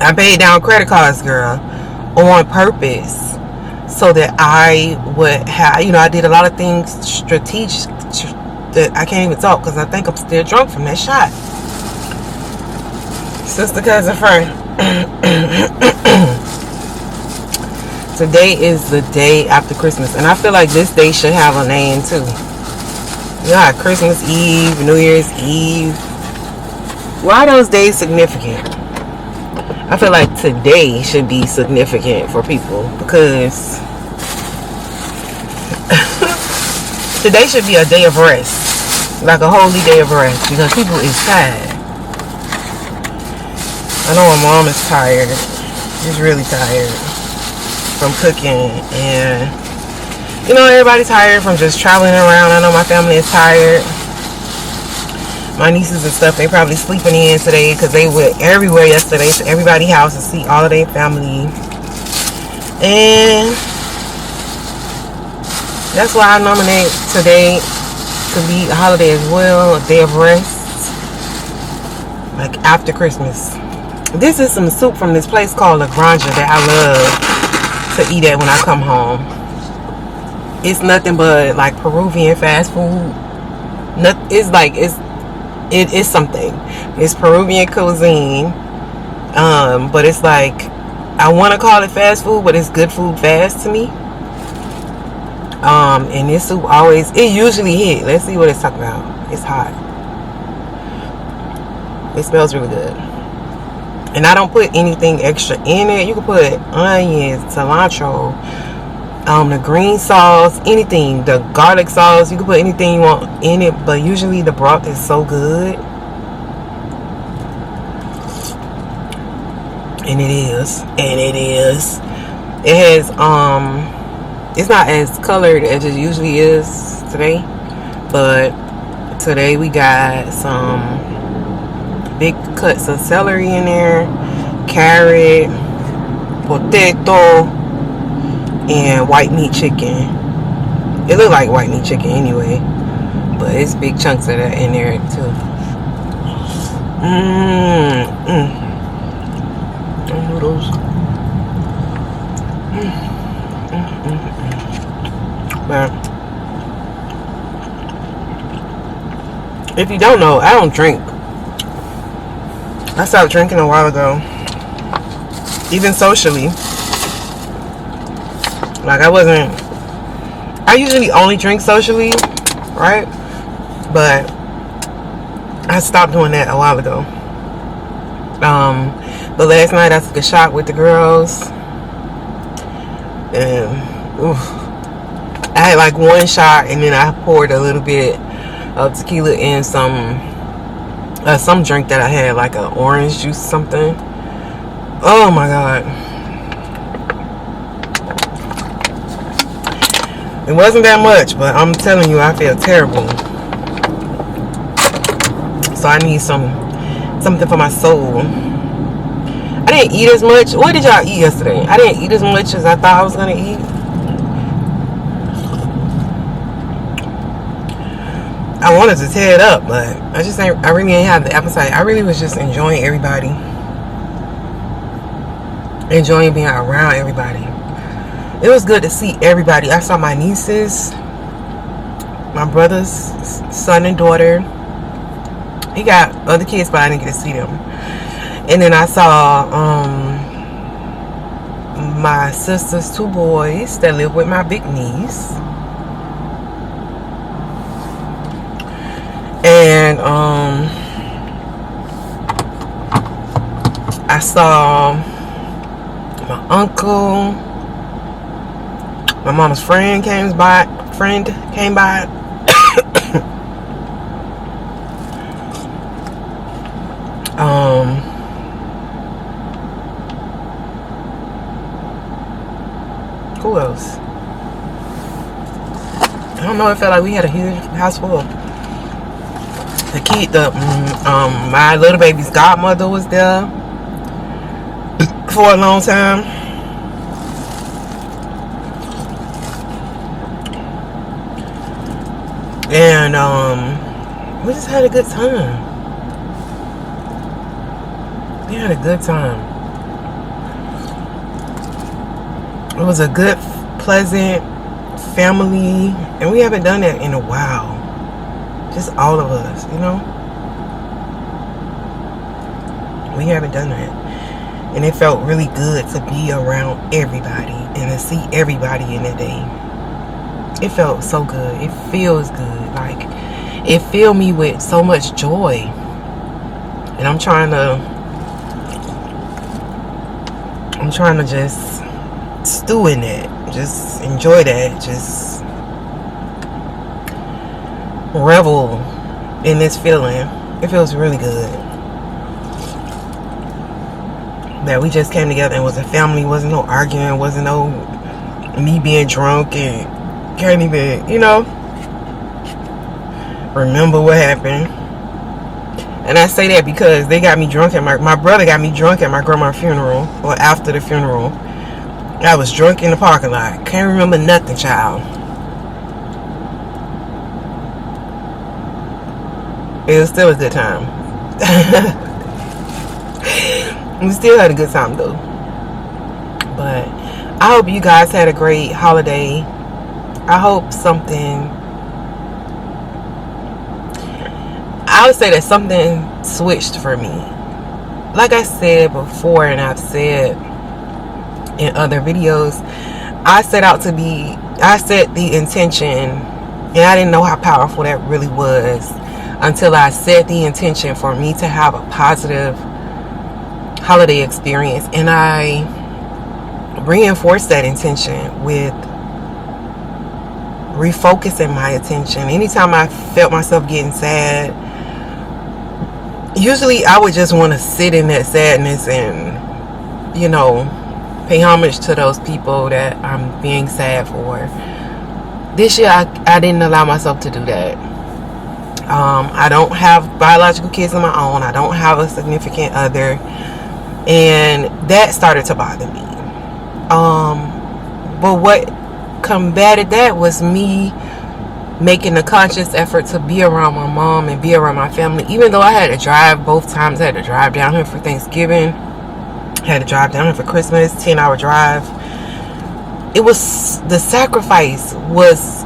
I paid down credit cards, girl, on purpose, so that I would have, I did a lot of things strategic that I can't even talk because I think I'm still drunk from that shot. Sister, cousin, friend. Today is the day after Christmas, and I feel like this day should have a name too. Christmas Eve, New Year's Eve. Why are those days significant? I feel like today should be significant for people because today should be a day of rest, like a holy day of rest, because people is tired. I know my mom is tired. She's really tired from cooking, and everybody's tired from just traveling around. I know my family is tired. My nieces and stuff, they probably sleeping in today because they went everywhere yesterday to everybody's house to see all of their family. And that's why I nominate today to be a holiday as well, a day of rest, like after Christmas. This is some soup from this place called La Granja that I love to eat at when I come home. It's nothing but like Peruvian fast food. It is something. It's Peruvian cuisine, but it's like, I want to call it fast food, but it's good food fast to me. And this soup it usually hit. Let's see what it's talking about. It's hot. It smells really good. And I don't put anything extra in it. You can put onions, cilantro, the green sauce, anything, the garlic sauce. You can put anything you want in it, but usually the broth is so good. And it is. It has it's not as colored as it usually is today, but today we got some big cuts of celery in there, carrot, potato, and white meat chicken. It looked like white meat chicken anyway, but it's big chunks of that in there too. Noodles. But if you don't know, I don't drink. I stopped drinking a while ago, even socially. Like I usually only drink socially, right? But I stopped doing that a while ago. But last night I took a shot with the girls, and I had like one shot, and then I poured a little bit of tequila in some drink that I had, like an orange juice or something. Oh my god. It wasn't that much, but I'm telling you, I feel terrible. So I need something for my soul. I didn't eat as much. What did y'all eat yesterday? I didn't eat as much as I thought I was gonna eat. I wanted to tear it up, but I really ain't have the appetite. I really was just enjoying everybody. Enjoying being around everybody. It was good to see everybody. I saw my nieces, my brother's son and daughter. He got other kids, but I didn't get to see them. And then I saw my sister's two boys that live with my big niece. And I saw my uncle. My mama's friend came by. Who else? I don't know. It felt like we had a huge house full. My little baby's godmother was there for a long time. And we just had a good time. We had a good time. It was a good, pleasant family, and we haven't done that in a while. Just all of us, you know. We haven't done that, and it felt really good to be around everybody and to see everybody in the day. It felt so good. It feels good. Like, it filled me with so much joy, and I'm trying to just stew in it, just enjoy that, just revel in this feeling. It feels really good that we just came together and was a family. Wasn't no arguing, wasn't no me being drunk and can't even, you know, remember what happened. And I say that because they got me drunk at my brother got me drunk at my grandma's funeral, or after the funeral. I was drunk in the parking lot. Can't remember nothing, child. It was still a good time. We still had a good time though. But I hope you guys had a great holiday. I hope I would say that something switched for me. Like I said before, and I've said in other videos, I set the intention, and I didn't know how powerful that really was until I set the intention for me to have a positive holiday experience, and I reinforced that intention with refocusing my attention. Anytime I felt myself getting sad, usually I would just want to sit in that sadness and, you know, pay homage to those people that I'm being sad for. This year I didn't allow myself to do that. I don't have biological kids of my own. I don't have a significant other, and that started to bother me. But what combated that was me making a conscious effort to be around my mom and be around my family. Even though I had to drive both times, I had to drive down here for Thanksgiving, had to drive down here for Christmas, 10-hour drive. It was, the sacrifice was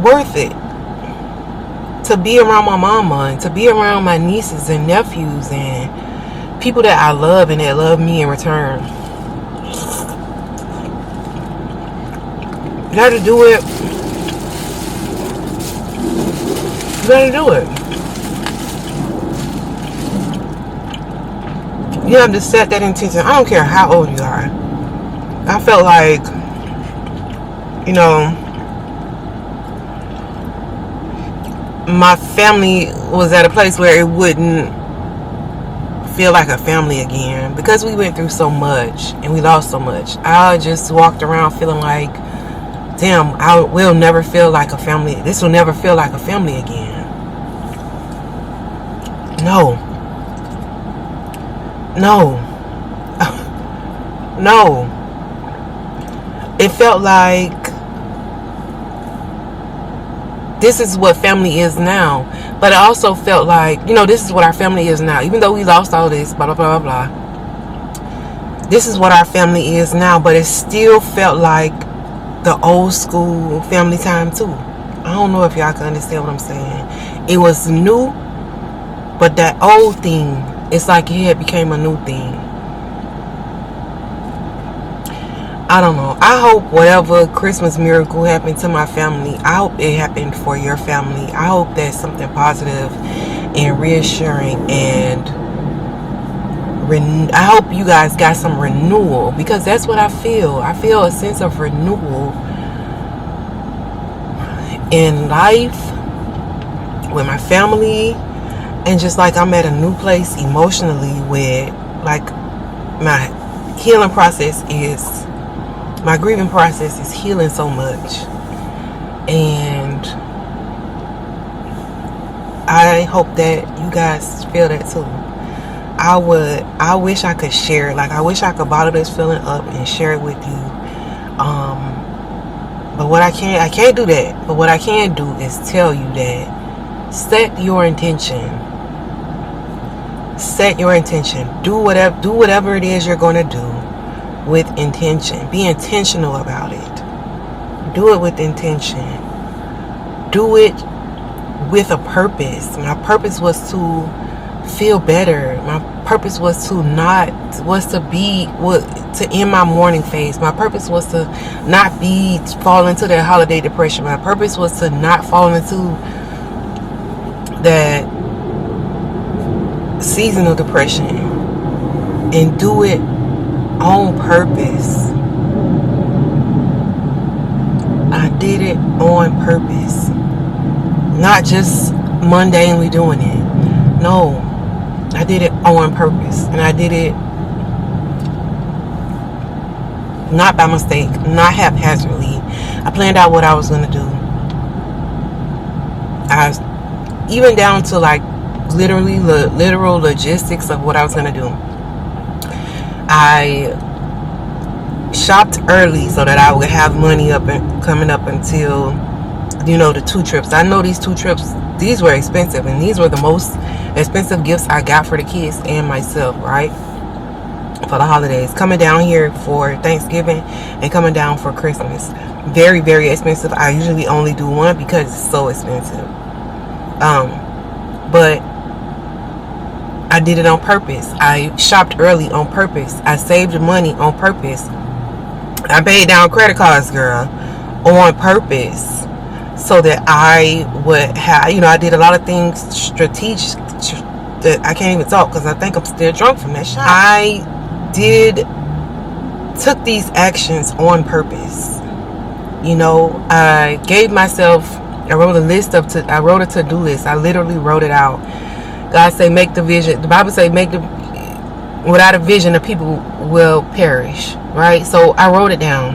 worth it to be around my mama and to be around my nieces and nephews and people that I love and that love me in return. You gotta do it. You gotta do it. You have to set that intention. I don't care how old you are. I felt like, you know, my family was at a place where it wouldn't feel like a family again, because we went through so much and we lost so much. I just walked around feeling like, damn, I will never feel like a family. This will never feel like a family again. No. It felt like this is what family is now. But I also felt like, you know, this is what our family is now. Even though we lost all this, blah, blah, blah, blah. This is what our family is now. But it still felt like the old school family time too. I don't know if y'all can understand what I'm saying. It was new, but that old thing, it's like it had became a new thing. I don't know. I hope whatever Christmas miracle happened to my family, I hope it happened for your family. I hope that's something positive and reassuring, and I hope you guys got some renewal, because that's what I feel. I feel a sense of renewal in life, with my family, and just like I'm at a new place emotionally, with like my healing process is, my grieving process is healing so much. And I hope that you guys feel that too. I wish I could share it. Like, I wish I could bottle this feeling up and share it with you. But what I can't do that. But what I can do is tell you that set your intention. Set your intention. Do whatever it is you're going to do. with intention. Be intentional about it. Do it with intention. Do it with a purpose. My purpose was to feel better. My purpose was to end my mourning phase. My purpose was to not fall into that holiday depression. My purpose was to not fall into that seasonal depression, and do it on purpose. I did it on purpose. Not just mundanely doing it. No, I did it on purpose. And I did it not by mistake, not haphazardly. I planned out what I was going to do. Even down to like literally literal logistics of what I was going to do. I shopped early so that I would have money coming up until, the 2 trips. I know these 2 trips, these were expensive, and these were the most expensive gifts I got for the kids and myself, right? For the holidays. Coming down here for Thanksgiving and coming down for Christmas. Very, very expensive. I usually only do one because it's so expensive. But I did it on purpose. I shopped early on purpose. I saved money on purpose. I paid down credit cards, girl, on purpose, so that I would have, I did a lot of things strategic that I can't even talk because I think I'm still drunk from that shot. I took these actions on purpose. I gave myself, I wrote a to-do list. I literally wrote it out. God say, make the vision. The Bible say, without a vision, the people will perish, right? So I wrote it down.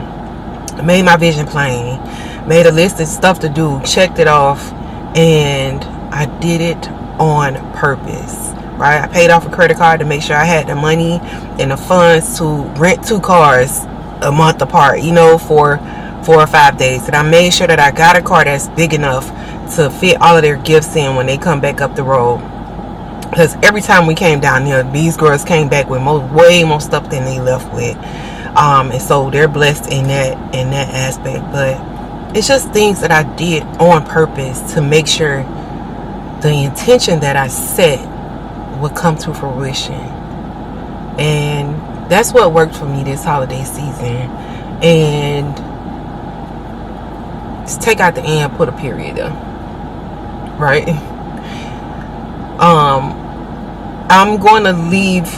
I made my vision plain. Made a list of stuff to do. Checked it off. And I did it on purpose, right? I paid off a credit card to make sure I had the money and the funds to rent 2 cars a month apart, for 4 or 5 days. And I made sure that I got a car that's big enough to fit all of their gifts in when they come back up the road. Because every time we came down here, these girls came back with way more stuff than they left with. And so they're blessed in that aspect. But it's just things that I did on purpose to make sure the intention that I set would come to fruition. And that's what worked for me this holiday season. And just take out the and put a period there. Right? I'm going to leave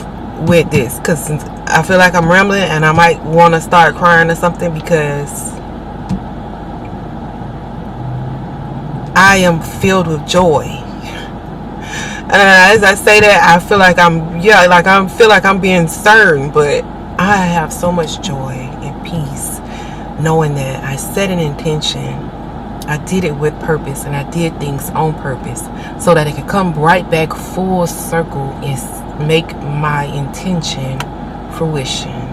with this because I feel like I'm rambling and I might want to start crying or something, because I am filled with joy. And as I say that, I feel like I'm being stern, but I have so much joy and peace knowing that I set an intention. I did it with purpose, and I did things on purpose so that it could come right back full circle and make my intention fruition.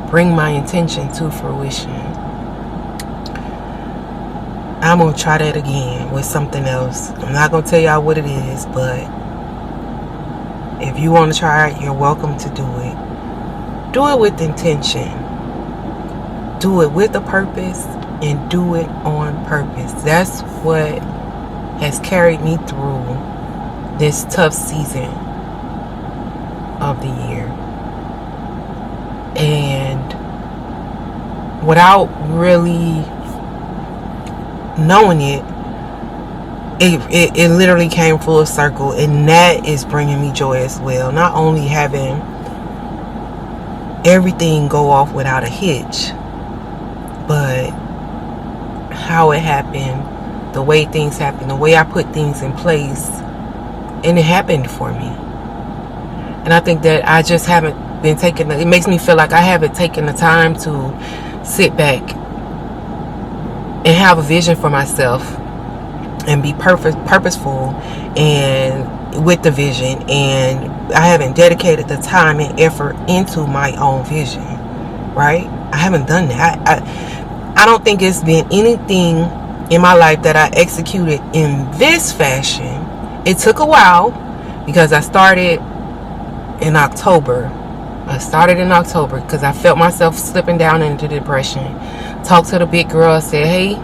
Bring my intention to fruition. I'm going to try that again with something else. I'm not going to tell y'all what it is, but if you want to try it, you're welcome to do it. Do it with intention. Do it with a purpose. And do it on purpose. That's what has carried me through this tough season of the year. And without really knowing it literally came full circle. And that is bringing me joy as well. Not only having everything go off without a hitch, but how it happened, the way things happened, the way I put things in place, and it happened for me. And I think that I just haven't been taking, it makes me feel like I haven't taken the time to sit back and have a vision for myself and be purposeful and with the vision, and I haven't dedicated the time and effort into my own vision, right? I haven't done that. I don't think it's been anything in my life that I executed in this fashion. It took a while because I started in October I started in October because I felt myself slipping down into depression. Talked to the big girl, said, hey,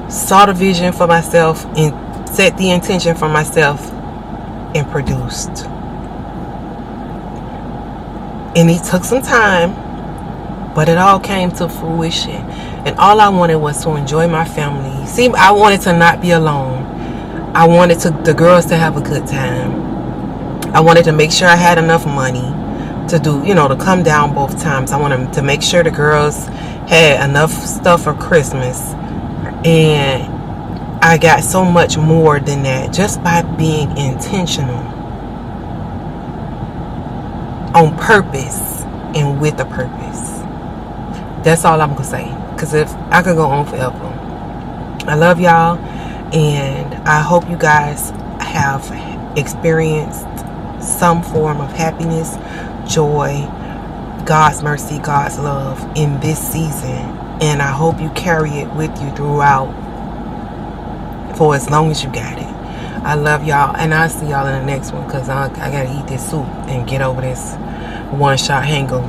saw the vision for myself and set the intention for myself and produced. And it took some time, but it all came to fruition. And all I wanted was to enjoy my family. See, I wanted to not be alone. I wanted the girls to have a good time. I wanted to make sure I had enough money to do, to come down both times. I wanted to make sure the girls had enough stuff for Christmas. And I got so much more than that just by being intentional, on purpose and with a purpose. That's all I'm gonna say, because if I could go on forever. I love y'all, and I hope you guys have experienced some form of happiness, joy, God's mercy, God's love in this season, and I hope you carry it with you throughout for as long as you got it. I love y'all, and I'll see y'all in the next one, because I gotta eat this soup and get over this one-shot hangover.